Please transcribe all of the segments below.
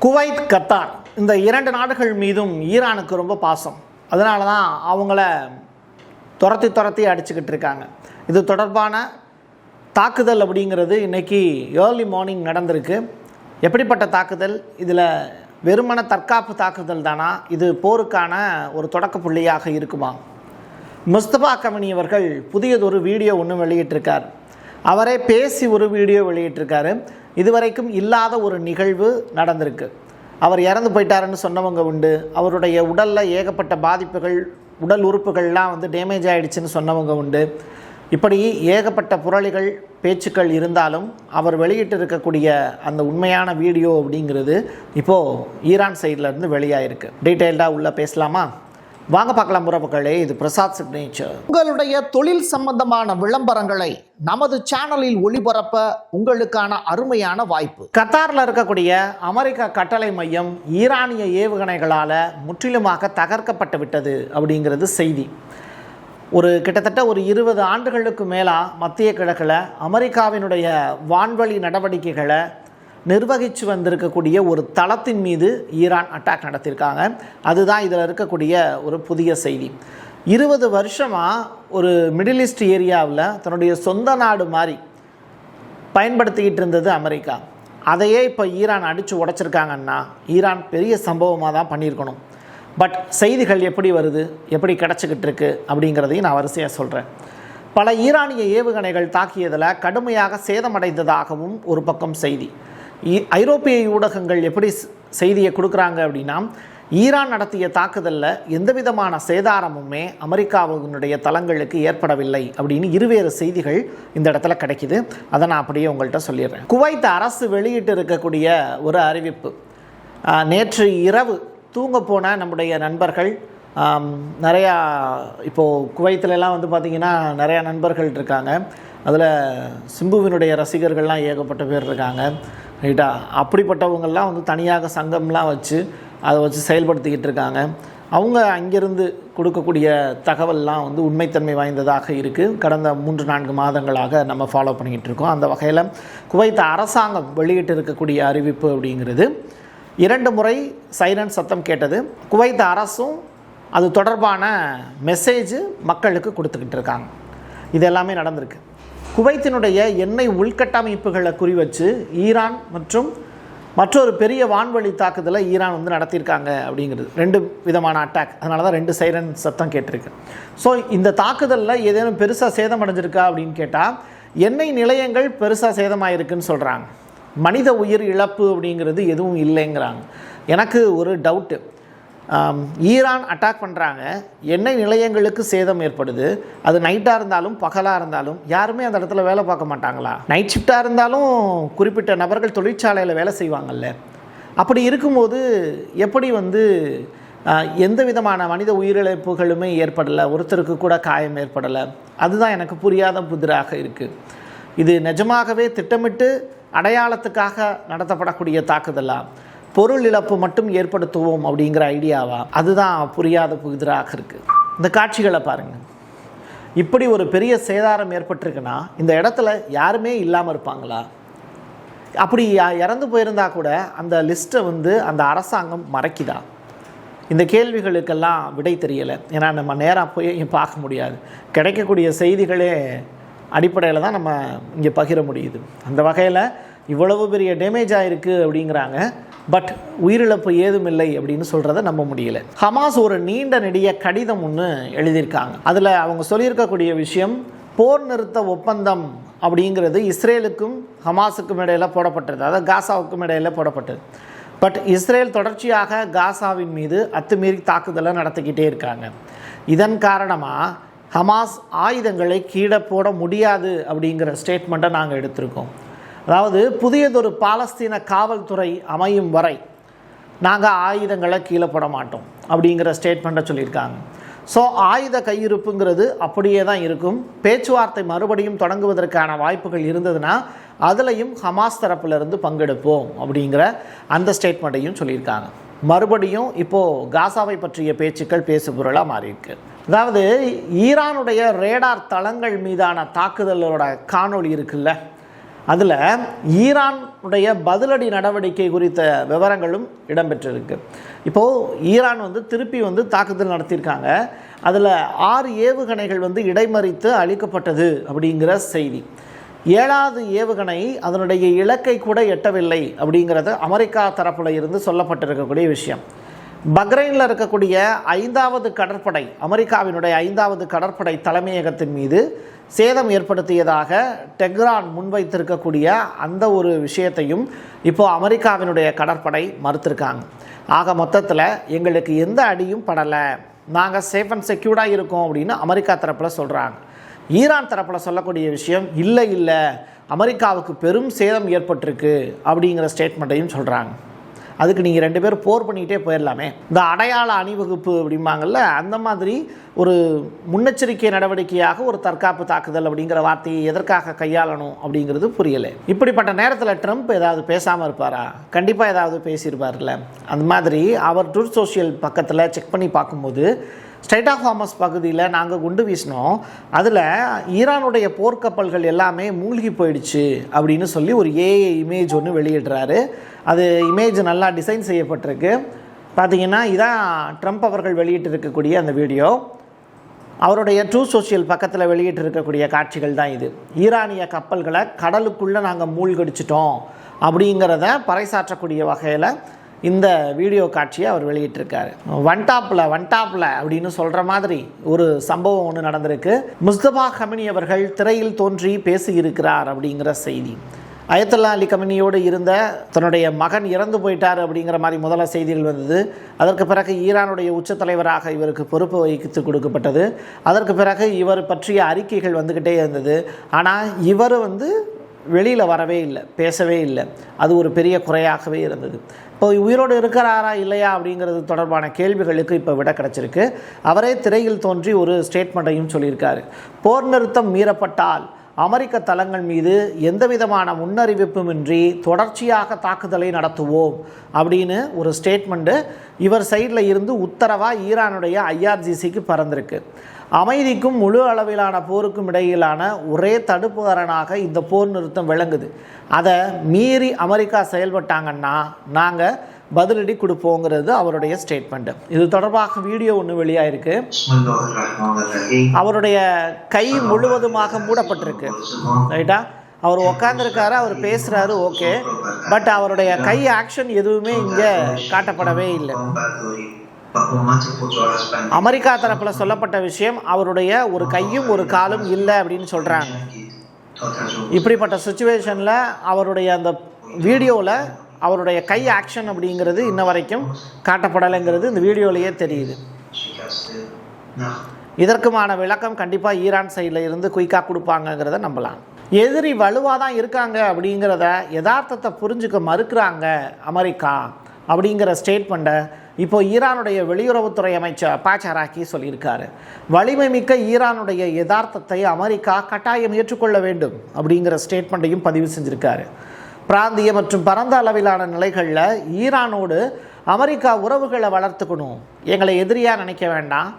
Kuwait, Qatar இந்த இரண்டு நாடுகள் மீதும் ஈரானுக்கு ரொம்ப பாசம். அதனால தான் அவங்கள துரத்தி அடிச்சுக்கிட்டு இருக்காங்க. இது தொடர்பான தாக்குதல் அப்படிங்கிறது இன்றைக்கி ஏர்லி மார்னிங் நடந்திருக்கு. எப்படிப்பட்ட தாக்குதல்? இதில் வெறுமன தற்காப்பு தாக்குதல் தானா? இது போருக்கான ஒரு தொடக்க புள்ளியாக இருக்குமா? முஸ்தபா கமனி அவர்கள் புதியதொரு வீடியோ ஒன்று வெளியிட்டிருக்கார். அவரே பேசி ஒரு வீடியோ வெளியிட்டிருக்காரு. இதுவரைக்கும் இல்லாத ஒரு நிகழ்வு நடந்திருக்கு. அவர் இறந்து போயிட்டாருன்னு சொன்னவங்க உண்டு. அவருடைய உடலில் ஏகப்பட்ட பாதிப்புகள், உடல் உறுப்புகள்லாம் டேமேஜ் ஆகிடுச்சின்னு சொன்னவங்க உண்டு. இப்படி ஏகப்பட்ட புரளிகள், பேச்சுக்கள் இருந்தாலும் அவர் வெளியிட்டு இருக்கக்கூடிய அந்த உண்மையான வீடியோ அப்படிங்கிறது இப்போது ஈரான் சைட்லேருந்து வெளியாகிருக்கு. டீட்டெயில்டாக உள்ளே பேசலாமா? வாங்க பார்க்கலாம் உறவுகளே. இது பிரசாத் சிக்னேச்சர். உங்களுடைய தொழில் சம்பந்தமான விளம்பரங்களை நமது சேனலில் ஒளிபரப்ப உங்களுக்கான அருமையான வாய்ப்பு. கத்தாரில் இருக்கக்கூடிய அமெரிக்கா கட்டளை மையம் ஈரானிய ஏவுகணைகளால் முற்றிலுமாக தகர்க்கப்பட்டு விட்டது அப்படிங்கிறது செய்தி. கிட்டத்தட்ட ஒரு 20 ஆண்டுகளுக்கு மேலாக மத்திய கிழக்கில் அமெரிக்காவினுடைய வான்வழி நடவடிக்கைகளை நிர்வகித்து வந்திருக்கக்கூடிய ஒரு தளத்தின் மீது ஈரான் அட்டாக் நடத்தியிருக்காங்க. அதுதான் இதில் இருக்கக்கூடிய ஒரு புதிய செய்தி. 20 வருஷமாக ஒரு மிடில் ஈஸ்ட் ஏரியாவில் தன்னுடைய சொந்த நாடு மாதிரி பயன்படுத்திக்கிட்டு இருந்தது அமெரிக்கா. அதையே இப்போ ஈரான் அடித்து உடைச்சிருக்காங்கன்னா ஈரான் பெரிய சம்பவமாக தான் பண்ணியிருக்கணும். பட் செய்திகள் எப்படி வருது, எப்படி கிடச்சிக்கிட்டு இருக்கு அப்படிங்கிறதையும் நான் வரிசையாக சொல்கிறேன். பல ஈரானிய ஏவுகணைகள் தாக்கியதில் கடுமையாக சேதமடைந்ததாகவும் ஒரு பக்கம் செய்தி. ஐரோப்பிய ஊடகங்கள் எப்படி செய்தியை கொடுக்குறாங்க அப்படின்னா, ஈரான் நடத்திய தாக்குதலில் எந்த விதமான சேதாரமுமே அமெரிக்காவினுடைய தளங்களுக்கு ஏற்படவில்லை அப்படின்னு இருவேறு செய்திகள் இந்த இடத்துல கிடைக்கிது. அதை நான் அப்படியே உங்கள்கிட்ட சொல்லிடுறேன். குவைத் அரசு வெளியிட்டு இருக்கக்கூடிய ஒரு அறிவிப்பு. நேற்று இரவு தூங்க போன நம்முடைய நண்பர்கள் நிறையா, இப்போது குவைத்திலலாம் பார்த்திங்கன்னா நிறையா நண்பர்கள் இருக்காங்க. அதில் சிம்புவினுடைய ரசிகர்கள்லாம் ஏகப்பட்ட பேர் இருக்காங்க, ரைட்டா? அப்படிப்பட்டவங்கள்லாம் தனியாக சங்கம்லாம் வச்சு அதை வச்சு செயல்படுத்திக்கிட்டு இருக்காங்க. அவங்க அங்கேருந்து கொடுக்கக்கூடிய தகவல்லாம் உண்மைத்தன்மை வாய்ந்ததாக இருக்குது. கடந்த 3-4 மாதங்களாக நம்ம ஃபாலோ பண்ணிக்கிட்டு இருக்கோம். அந்த வகையில் குவைத் அரசாங்கம் வெளியிட்டு இருக்கக்கூடிய அறிவிப்பு அப்படிங்கிறது 2 முறை சைரன் சத்தம் கேட்டது. குவைத் அரசும் அது தொடர்பான மெசேஜ் மக்களுக்கு கொடுத்துக்கிட்டு இருக்காங்க. இது எல்லாமே நடந்திருக்கு. குவைத்தினுடைய எண்ணெய் உள்கட்டமைப்புகளை குறிவச்சு ஈரான் மற்றும் மற்றொரு பெரிய வான்வழி தாக்குதலை ஈரான் நடத்தியிருக்காங்க அப்படிங்கிறது. 2 விதமான அட்டாக். அதனால தான் 2 சைரன் சத்தம் கேட்டிருக்கு. ஸோ இந்த தாக்குதலில் ஏதேனும் பெருசாக சேதம் அடைஞ்சிருக்கா அப்படின்னு கேட்டால், எண்ணெய் நிலையங்கள் பெருசாக சேதமாயிருக்குன்னு சொல்கிறாங்க. மனித உயிர் இழப்பு அப்படிங்கிறது எதுவும் இல்லைங்கிறாங்க. எனக்கு ஒரு டவுட்டு. ஈரான் அட்டாக் பண்ணுறாங்க, எண்ணெய் நிலையங்களுக்கு சேதம் ஏற்படுது. அது நைட்டாக இருந்தாலும் பகலாக இருந்தாலும் யாருமே அந்த இடத்துல வேலை பார்க்க மாட்டாங்களா? நைட் ஷிஃப்டாக இருந்தாலும் குறிப்பிட்ட நபர்கள் தொழிற்சாலையில் வேலை செய்வாங்கல்ல. அப்படி இருக்கும்போது எப்படி எந்த விதமான மனித உயிரிழப்புகளுமே ஏற்படலை, ஒருத்தருக்கு கூட காயம் ஏற்படலை? அதுதான் எனக்கு புரியாத புதிராக இருக்குது. இது நிஜமாகவே திட்டமிட்டு அடையாளத்துக்காக நடத்தப்படக்கூடிய தாக்குதலா? பொருள் இழப்பு மட்டும் ஏற்படுத்துவோம் அப்படிங்கிற ஐடியாவா? அதுதான் புரியாத புதிராக இருக்குது. இந்த காட்சிகளை பாருங்கள். இப்படி ஒரு பெரிய சேதாரம் ஏற்பட்டிருக்குன்னா இந்த இடத்துல யாருமே இல்லாமல் இருப்பாங்களா? அப்படி இறந்து போயிருந்தா கூட அந்த லிஸ்ட்டை அந்த அரசாங்கம் மறைக்குதா? இந்த கேள்விகளுக்கெல்லாம் விடை தெரியலை. ஏன்னா நம்ம நேராக போய் பார்க்க முடியாது. கிடைக்கக்கூடிய செய்திகளே அடிப்படையில் தான் நம்ம இங்கே பகிர முடியுது. அந்த வகையில் இவ்வளவு பெரிய டேமேஜ் ஆகிருக்கு அப்படிங்கிறாங்க. பட் உயிரிழப்பு ஏதும் இல்லை அப்படின்னு சொல்கிறத நம்ப முடியல. ஹமாஸ் ஒரு நீண்ட நெடிய கடிதம் ஒன்று எழுதியிருக்காங்க. அதில் அவங்க சொல்லியிருக்கக்கூடிய விஷயம், போர் நிறுத்த ஒப்பந்தம் அப்படிங்கிறது இஸ்ரேலுக்கும் ஹமாஸுக்கும் இடையில் போடப்பட்டது, அதாவது காசாவுக்கும் இடையில் போடப்பட்டது. பட் இஸ்ரேல் தொடர்ச்சியாக காசாவின் மீது அத்துமீறி தாக்குதலை நடத்திக்கிட்டே இருக்காங்க. இதன் காரணமாக ஹமாஸ் ஆயுதங்களை கீழே போட முடியாது அப்படிங்கிற ஸ்டேட்மெண்ட்டை நாங்கள் எடுத்திருக்கோம். அதாவது புதியதொரு பாலஸ்தீன காவல்துறை அமையும் வரை நாங்கள் ஆயுதங்களை கீழே போட மாட்டோம் அப்படிங்கிற ஸ்டேட்மெண்ட்டை சொல்லியிருக்காங்க. ஸோ ஆயுத கையிருப்புங்கிறது அப்படியே தான் இருக்கும். பேச்சுவார்த்தை மறுபடியும் தொடங்குவதற்கான வாய்ப்புகள் இருந்ததுன்னா அதுலேயும் ஹமாஸ் தரப்பிலிருந்து பங்கெடுப்போம் அப்படிங்கிற அந்த ஸ்டேட்மெண்ட்டையும் சொல்லியிருக்காங்க. மறுபடியும் இப்போது காசாவை பற்றிய பேச்சுக்கள் பேசுபொருளாக மாறியிருக்கு. அதாவது ஈரானுடைய ரேடார் தளங்கள் மீதான தாக்குதலோட காணொளி இருக்குல்ல, அதில் ஈரானுடைய பதிலடி நடவடிக்கை குறித்த விவரங்களும் இடம்பெற்றிருக்கு. இப்போது ஈரான் திருப்பி தாக்குதல் நடத்தியிருக்காங்க. அதில் 6 ஏவுகணைகள் இடைமறித்து அளிக்கப்பட்டது அப்படிங்கிற செய்தி. 7வது ஏவுகணை அதனுடைய இலக்கை கூட எட்டவில்லை அப்படிங்கிறது அமெரிக்கா தரப்பில் இருந்து சொல்லப்பட்டிருக்கக்கூடிய விஷயம். பக்ரைனில் இருக்கக்கூடிய 5வது கடற்படை, அமெரிக்காவினுடைய 5வது கடற்படை தலைமையகத்தின் மீது சேதம் ஏற்படுத்தியதாக டெஹ்ரான் முன்வைத்திருக்கக்கூடிய அந்த ஒரு விஷயத்தையும் இப்போது அமெரிக்காவினுடைய கடற்படை மறுத்திருக்காங்க. ஆக மொத்தத்தில் எங்களுக்கு எந்த அடியும் படலை, நாங்கள் சேஃப் அண்ட் செக்யூர்டாக இருக்கோம் அப்படின்னு அமெரிக்கா தரப்பில் சொல்கிறாங்க. ஈரான் தரப்பில் சொல்லக்கூடிய விஷயம் இல்லை அமெரிக்காவுக்கு பெரும் சேதம் ஏற்பட்டிருக்கு அப்படிங்கிற ஸ்டேட்மெண்ட்டையும் சொல்கிறாங்க. அதுக்கு நீங்கள் 2 பேரும் போர் பண்ணிகிட்டே போயிடலாமே. இந்த அடையாள அணிவகுப்பு அப்படிம்பாங்கள்ல, அந்த மாதிரி ஒரு முன்னெச்சரிக்கை நடவடிக்கையாக ஒரு தற்காப்பு தாக்குதல் அப்படிங்கிற வார்த்தையை எதற்காக கையாளணும் அப்படிங்கிறது புரியலை. இப்படிப்பட்ட நேரத்தில் ட்ரம்ப் ஏதாவது பேசாமல் இருப்பாரா? கண்டிப்பாக ஏதாவது பேசியிருப்பார்ல. அந்த மாதிரி அவர் ட்ரூத் சோஷியல் பக்கத்தில் செக் பண்ணி பார்க்கும்போது ஸ்ட்ரைட் ஆஃப் ஹார்மஸ் பகுதியில் நாங்கள் குண்டு வீசினோம், அதில் ஈரானுடைய போர்க்கப்பல்கள் எல்லாமே மூழ்கி போயிடுச்சு அப்படின்னு சொல்லி ஒரு ஏஐ இமேஜ் ஒன்று வெளியிடுறாரு. அது இமேஜ் நல்லா டிசைன் செய்யப்பட்டிருக்கு. பார்த்திங்கன்னா இதான் ட்ரம்ப் அவர்கள் வெளியிட்டிருக்கக்கூடிய அந்த வீடியோ. அவருடைய ட்ரூத் சோஷியல் பக்கத்தில் வெளியிட்டிருக்கக்கூடிய காட்சிகள் தான் இது. ஈரானிய கப்பல்களை கடலுக்குள்ளே நாங்கள் மூழ்கடிச்சிட்டோம் அப்படிங்கிறத பறைசாற்றக்கூடிய வகையில் இந்த வீடியோ காட்சியை அவர் வெளியிட்டிருக்காரு. ஒன்டாப்பில் அப்படின்னு சொல்கிற மாதிரி ஒரு சம்பவம் ஒன்று நடந்திருக்கு. முஸ்தபா கமினி அவர்கள் திரையில் தோன்றி பேசியிருக்கிறார் அப்படிங்கிற செய்தி. அயத்துல்லா அலி கமினியோடு இருந்த தன்னுடைய மகன் இறந்து போயிட்டார் அப்படிங்கிற மாதிரி முதல்ல செய்திகள் வந்தது. அதற்கு பிறகு ஈரானுடைய உச்ச தலைவராக இவருக்கு பொறுப்பு வகித்து கொடுக்கப்பட்டது. அதற்கு பிறகு இவர் பற்றிய அறிக்கைகள் வந்துக்கிட்டே இருந்தது. ஆனால் இவர் வெளியில் வரவே இல்லை, பேசவே இல்லை. அது ஒரு பெரிய குறையாகவே இருந்தது. இப்போ உயிரோடு இருக்கிறாரா இல்லையா அப்படிங்கிறது தொடர்பான கேள்விகளுக்கு இப்போ விட கிடச்சிருக்கு. அவரே திரையில் தோன்றி ஒரு ஸ்டேட்மெண்ட்டையும் சொல்லியிருக்காரு. போர் நிறுத்தம் மீறப்பட்டால் அமெரிக்க தளங்கள் மீது எந்தவிதமான முன்னறிவிப்புமின்றி தொடர்ச்சியாக தாக்குதலை நடத்துவோம் அப்படின்னு ஒரு ஸ்டேட்மெண்ட்டு இவர் சைடில் இருந்து உத்தரவாக ஈரானுடைய IRGCக்கு பறந்திருக்கு. அமைதிக்கும் முழு அளவிலான போருக்கும் இடையிலான ஒரே தடுப்பு அரணாக இந்த போர் நிறுத்தம் விளங்குது. அதை மீறி அமெரிக்கா செயல்பட்டாங்கன்னா நாங்கள் பதிலடி கொடுப்போங்கிறது அவருடைய ஸ்டேட்மெண்ட். இது தொடர்பாக வீடியோ ஒன்று வெளியாயிருக்கு. அவருடைய கை முழுவதுமாக மூடப்பட்டிருக்கு. ரைட்டா, அவர் உக்காந்துருக்காரு, அவர் பேசுகிறாரு, ஓகே. பட் அவருடைய கை ஆக்ஷன் எதுவுமே இங்கே காட்டப்படவே இல்லை. அமெரிக்கா தரப்பில் சொல்லப்பட்ட விஷயம் அவருடைய ஒரு கையும் ஒரு காலும் இல்லை அப்படின்னு சொல்கிறாங்க. இப்படிப்பட்ட சுச்சுவேஷனில் அவருடைய அந்த வீடியோவில் அவருடைய கை ஆக்ஷன் அப்படிங்கிறது இன்ன வரைக்கும் காட்டப்படலைங்கிறது இந்த வீடியோலேயே தெரியுது. இதற்குமான விளக்கம் கண்டிப்பாக ஈரான் சைடில் இருந்து குயிக்காக கொடுப்பாங்கங்கிறத நம்பலாம். எதிரி வலுவாக தான் இருக்காங்க அப்படிங்கிறத யதார்த்தத்தை புரிஞ்சுக்க மறுக்கிறாங்க அமெரிக்கா அப்படிங்கிற ஸ்டேட்மெண்ட்டை இப்போ ஈரானுடைய வெளியுறவுத்துறை அமைச்சர் பாச்சராக்கி சொல்லியிருக்காரு. வலிமை மிக்க ஈரானுடைய யதார்த்தத்தை அமெரிக்கா கட்டாயம் ஏற்றுக்கொள்ள வேண்டும் அப்படிங்கிற ஸ்டேட்மெண்ட்டையும் பதிவு செஞ்சுருக்காரு. பிராந்திய மற்றும் பரந்த அளவிலான நிலைகளில் ஈரானோடு அமெரிக்கா உறவுகளை வளர்த்துக்கணும், எங்களை எதிரியாக நினைக்க வேண்டாம்,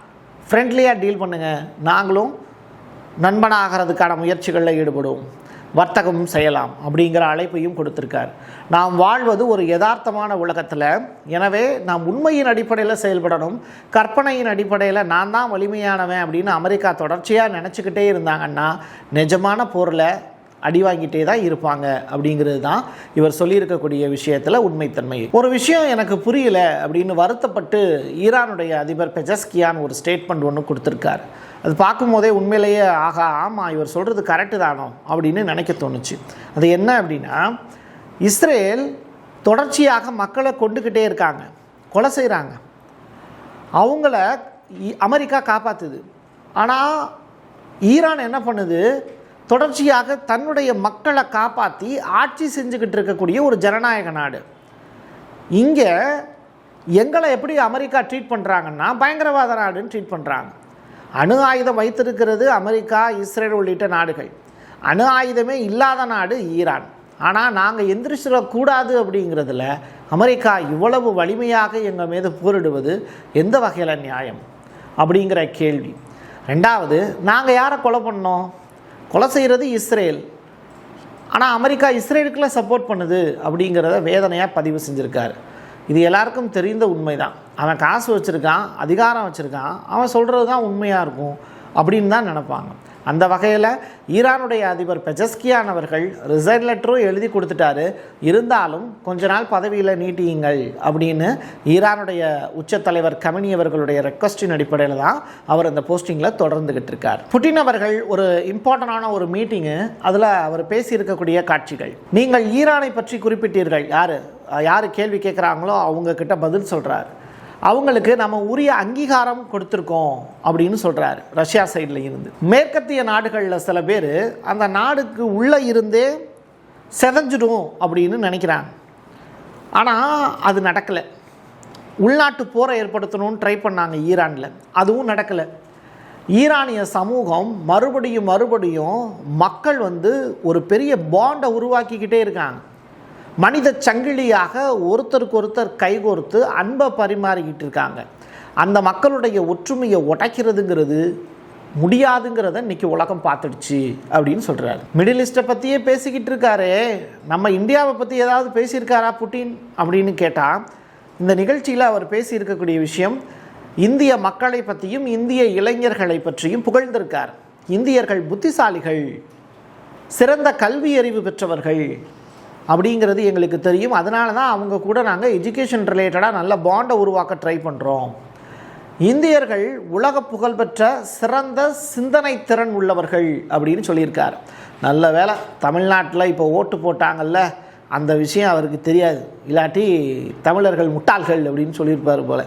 ஃப்ரெண்ட்லியாக டீல் பண்ணுங்கள், நாங்களும் நண்பனாகிறதுக்கான முயற்சிகளில் ஈடுபடுவோம், வர்த்தகமும் செய்யலாம் அப்படிங்கிற அழைப்பையும் கொடுத்துருக்கார். நாம் வாழ்வது ஒரு யதார்த்தமான உலகத்தில், எனவே நாம் உண்மையின் அடிப்படையில் செயல்படணும், கற்பனையின் அடிப்படையில் நான் தான் வலிமையானவன் அப்படின்னு அமெரிக்கா தொடர்ச்சியாக நினச்சிக்கிட்டே இருந்தாங்கன்னா நிஜமான போரில் அடி வாங்கிட்டே தான் இருப்பாங்க அப்படிங்கிறது தான் இவர் சொல்லியிருக்கக்கூடிய விஷயத்தில் உண்மைத்தன்மை. ஒரு விஷயம் எனக்கு புரியல அப்படின்னு வருத்தப்பட்டு ஈரானுடைய அதிபர் பெஜஸ்கியான் ஒரு ஸ்டேட்மெண்ட் ஒன்று கொடுத்துருக்கார். அது பார்க்கும்போதே உண்மையிலேயே ஆமாம் இவர் சொல்கிறது கரெக்டு தானோ அப்படின்னு நினைக்க தோணுச்சு. அது என்ன அப்படின்னா, இஸ்ரேல் தொடர்ச்சியாக மக்களை கொண்டுக்கிட்டே இருக்காங்க, கொலை செய்கிறாங்க, அவங்கள அமெரிக்கா காப்பாற்றுது. ஆனால் ஈரான் என்ன பண்ணுது, தொடர்ச்சியாக தன்னுடைய மக்களை காப்பாற்றி ஆட்சி செஞ்சுக்கிட்டு இருக்கக்கூடிய ஒரு ஜனநாயக நாடு. இங்கே எங்களை எப்படி அமெரிக்கா ட்ரீட் பண்ணுறாங்கன்னா பயங்கரவாத நாடுன்னு ட்ரீட் பண்ணுறாங்க. அணு ஆயுதம் வைத்திருக்கிறது அமெரிக்கா, இஸ்ரேல் உள்ளிட்ட நாடுகள். அணு ஆயுதமே இல்லாத நாடு ஈரான். ஆனால் நாங்கள் எந்திரிச்சிடக்கூடாது அப்படிங்கிறதுல அமெரிக்கா இவ்வளவு வலிமையாக எங்கள் மீது போரிடுவது எந்த வகையில் நியாயம் அப்படிங்கிற கேள்வி. ரெண்டாவது, நாங்கள் யாரை கொலை பண்ணோம்? கொலை செய்கிறது இஸ்ரேல். ஆனால் அமெரிக்கா இஸ்ரேலுக்குள்ள சப்போர்ட் பண்ணுது அப்படிங்கிறத வேதனையாக பதிவு செஞ்சுருக்காரு. இது எல்லாருக்கும் தெரிந்த உண்மை தான். அவன் காசு வச்சுருக்கான், அதிகாரம் வச்சுருக்கான், அவன் சொல்கிறது தான் உண்மையாக இருக்கும் அப்படின்னு தான் நினப்பாங்க. அந்த வகையில் ஈரானுடைய அதிபர் பெஜஸ்கியான் அவர்கள் ரிசைன் லெட்டரும் எழுதி கொடுத்துட்டாரு. இருந்தாலும் கொஞ்ச நாள் பதவியில் நீட்டியுங்கள் அப்படின்னு ஈரானுடைய உச்சத்தலைவர் கமெனி அவர்களுடைய ரெக்வஸ்டின் அடிப்படையில் தான் அவர் அந்த போஸ்டிங்கில் தொடர்ந்துகிட்டு இருக்கார். புட்டின் அவர்கள் ஒரு இம்பார்ட்டண்டான ஒரு மீட்டிங்கு, அதில் அவர் பேசியிருக்கக்கூடிய காட்சிகள். நீங்கள் ஈரானை பற்றி குறிப்பிட்டீர்கள். யார் கேள்வி கேட்குறாங்களோ அவங்கக்கிட்ட பதில் சொல்கிறார். அவங்களுக்கு நம்ம உரிய அங்கீகாரம் கொடுத்துருக்கோம் அப்படின்னு சொல்கிறார் ரஷ்யா சைடில் இருந்து. மேற்கத்திய நாடுகளில் சில பேர் அந்த நாடுக்கு உள்ளே இருந்தே செதஞ்சிடும் அப்படின்னு நினைக்கிறாங்க. ஆனால் அது நடக்கலை. உள்நாட்டு போரை ஏற்படுத்தணும்னு ட்ரை பண்ணாங்க ஈரானில், அதுவும் நடக்கலை. ஈரானிய சமூகம் மறுபடியும் மக்கள் ஒரு பெரிய பாண்டை உருவாக்கிக்கிட்டே இருக்காங்க. மனித சங்கிலியாக ஒருத்தருக்கு ஒருத்தர் கைகோர்த்து அன்பை பரிமாறிக்கிட்டு இருக்காங்க. அந்த மக்களுடைய ஒற்றுமையை உடைக்கிறதுங்கிறது முடியாதுங்கிறத இன்றைக்கி உலகம் பார்த்துடுச்சு அப்படின்னு சொல்கிறாரு. மிடில் ஈஸ்ட்டை பற்றியே பேசிக்கிட்டு இருக்காரு. நம்ம இந்தியாவை பற்றி ஏதாவது பேசியிருக்காரா புட்டின் அப்படின்னு கேட்டால், இந்த நிகழ்ச்சியில் அவர் பேசியிருக்கக்கூடிய விஷயம் இந்திய மக்களை பற்றியும் இந்திய இளைஞர்களை பற்றியும் புகழ்ந்திருக்கார். இந்தியர்கள் புத்திசாலிகள், சிறந்த கல்வி அறிவு பெற்றவர்கள் அப்படிங்கிறது எங்களுக்கு தெரியும். அதனால தான் அவங்க கூட நாங்கள் எஜுகேஷன் ரிலேட்டடாக நல்ல பாண்டை உருவாக்க ட்ரை பண்ணுறோம். இந்தியர்கள் உலக புகழ்பெற்ற சிறந்த சிந்தனை திறன் உள்ளவர்கள் அப்படின்னு சொல்லியிருக்கார். நல்ல வேளை தமிழ்நாட்டில் இப்போ ஓட்டு போட்டாங்கல்ல, அந்த விஷயம் அவருக்கு தெரியாது. இல்லாட்டி தமிழர்கள் முட்டாள்கள் அப்படின்னு சொல்லியிருப்பார் போல்.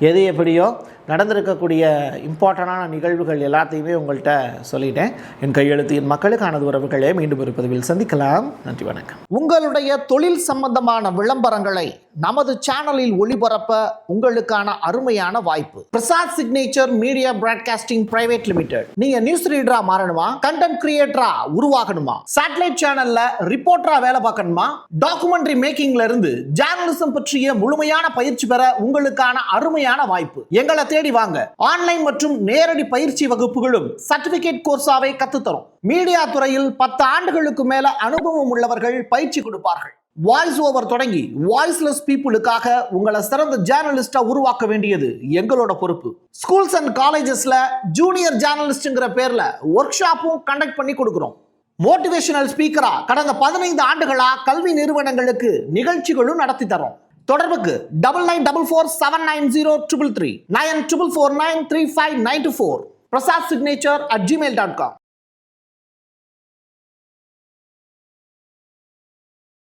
எது எப்படியோ நடந்திருக்கக்கூடிய இம்பார்ட்டண்டான நிகழ்வுகள் எல்லாத்தையுமே உங்கள்கிட்ட சொல்லிட்டேன். என் கையெழுத்து என் மக்களுக்கானது உறவுகளே. மீண்டும் ஒரு பதிவில் சந்திக்கலாம். நன்றி, வணக்கம். உங்களுடைய தொழில் சம்பந்தமான விளம்பரங்களை நமது சேனலில் ஒளிபரப்ப உங்களுக்கான அருமையான வாய்ப்பு. Prasad signature media broadcasting private limited. நீங்க நியூஸ் ரீடரா மாறணுமா, கண்டென்ட் கிரியேட்டரா உருவாகணுமா, சேட்டலைட் சேனல்ல ரிப்போர்ட்டரா வேலை பார்க்கணுமா, டாக்குமெண்ட்ரி மேக்கிங்ல இருந்து ஜேர்னலிசம் பற்றிய முழுமையான பயிற்சி பெற உங்களுக்கான அருமையான வாய்ப்பு. எங்களை தேடி வாங்க. ஆன்லைன் மற்றும் நேரடி பயிற்சி வகுப்புகளும் சர்டிபிகேட் கோர்ஸாவை கத்துத்தரும். மீடியா துறையில் 10 ஆண்டுகளுக்கு மேல அனுபவம் உள்ளவர்கள் பயிற்சி கொடுப்பார்கள். வாய்ஸ் ஓவர் தொடங்கி வாய்ஸ்லெஸ் பீப்புளுக்காக உங்களை சிறந்த ஜேர்னலிஸ்டா உருவாக்க வேண்டியது எங்களோட பொறுப்பு. ஸ்கூல்ஸ் அண்ட் காலேஜஸ்ல ஜூனியர் ஜேர்னலிஸ்ட்ங்கிற பேர்ல ஒர்க் ஷாப்பும் கண்டக்ட் பண்ணி கொடுக்கிறோம். மோட்டிவேஷனல் ஸ்பீக்கரா கடந்த 15 ஆண்டுகளா கல்வி நிறுவனங்களுக்கு நிகழ்ச்சிகளும் நடத்தி தரோம். தொடர்புக்கு 9944790333 94493594 prasad signature@gmail.com.